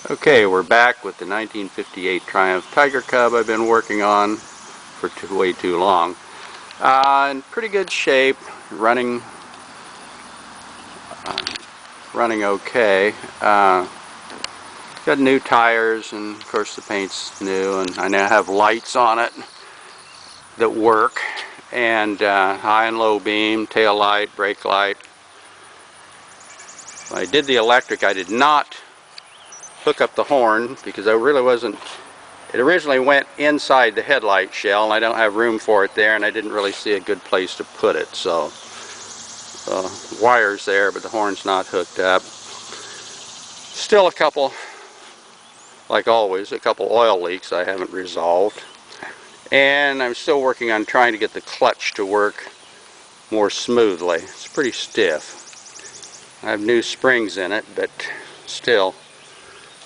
Okay, we're back with the 1958 Triumph Tiger Cub I've been working on for way too long. In pretty good shape, running okay. Got new tires, and of course the paint's new, and I now have lights on it that work, and high and low beam, tail light, brake light. When I did the electric, I did not hook up the horn because I really wasn't. It originally went inside the headlight shell, and I don't have room for it there, and I didn't really see a good place to put it. So wire's there, but the horn's not hooked up. Still a couple, like always, a couple oil leaks I haven't resolved, and I'm still working on trying to get the clutch to work more smoothly. It's pretty stiff. I have new springs in it, but still,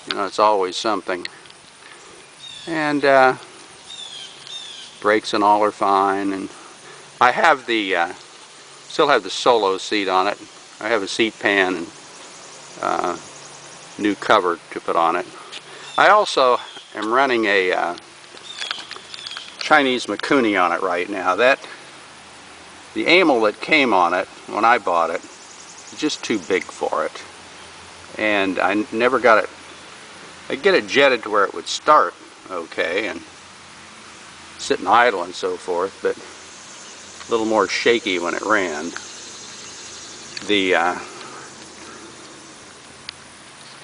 you know, it's always something. And brakes and all are fine, and I have the still have the solo seat on it. I have a seat pan and new cover to put on it. I also am running a Chinese Mikuni on it right now. The amel that came on it when I bought it is just too big for it, and I never got it. I get it jetted to where it would start okay and sitting idle and so forth, but a little more shaky when it ran.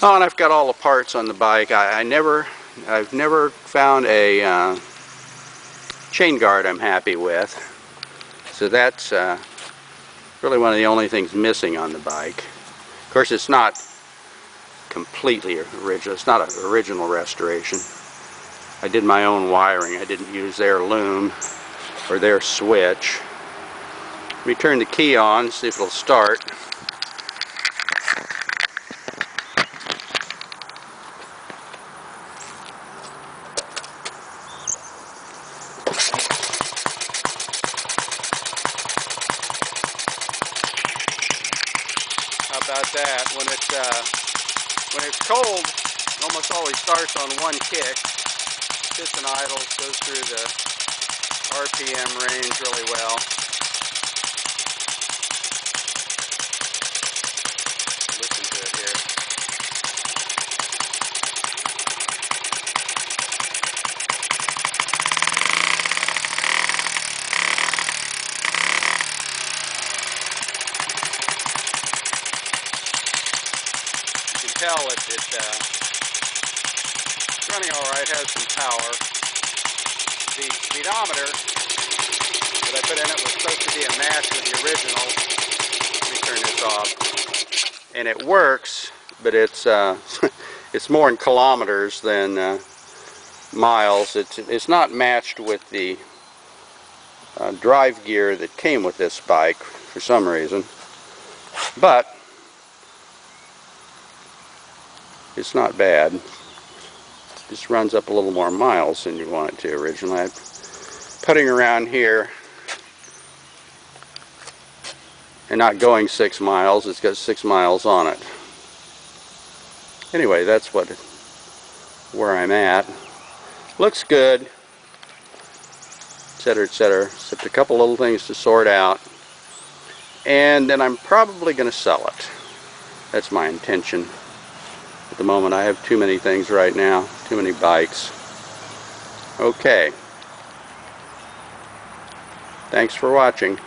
Oh, and I've got all the parts on the bike. I've never found a chain guard I'm happy with, so that's really one of the only things missing on the bike. Of course, it's not completely original. It's not an original restoration. I did my own wiring. I didn't use their loom or their switch. Let me turn the key on, see if it'll start. How about that? When it's cold, it almost always starts on one kick. Sits and idles, goes through the RPM range really well. Listen to it here. You can tell it's running all right, has some power. The speedometer that I put in it was supposed to be a match with the original. Let me turn this off. And it works, but it's it's more in kilometers than miles. It's not matched with the drive gear that came with this bike for some reason, but it's not bad. Just runs up a little more miles than you want it to originally. I'm putting around here and not going 6 miles. It's got 6 miles on it. Anyway, that's where I'm at. Looks good, etc., etc. Except a couple little things to sort out, and then I'm probably going to sell it. That's my intention. At the moment, I have too many things right now, too many bikes. Okay. Thanks for watching.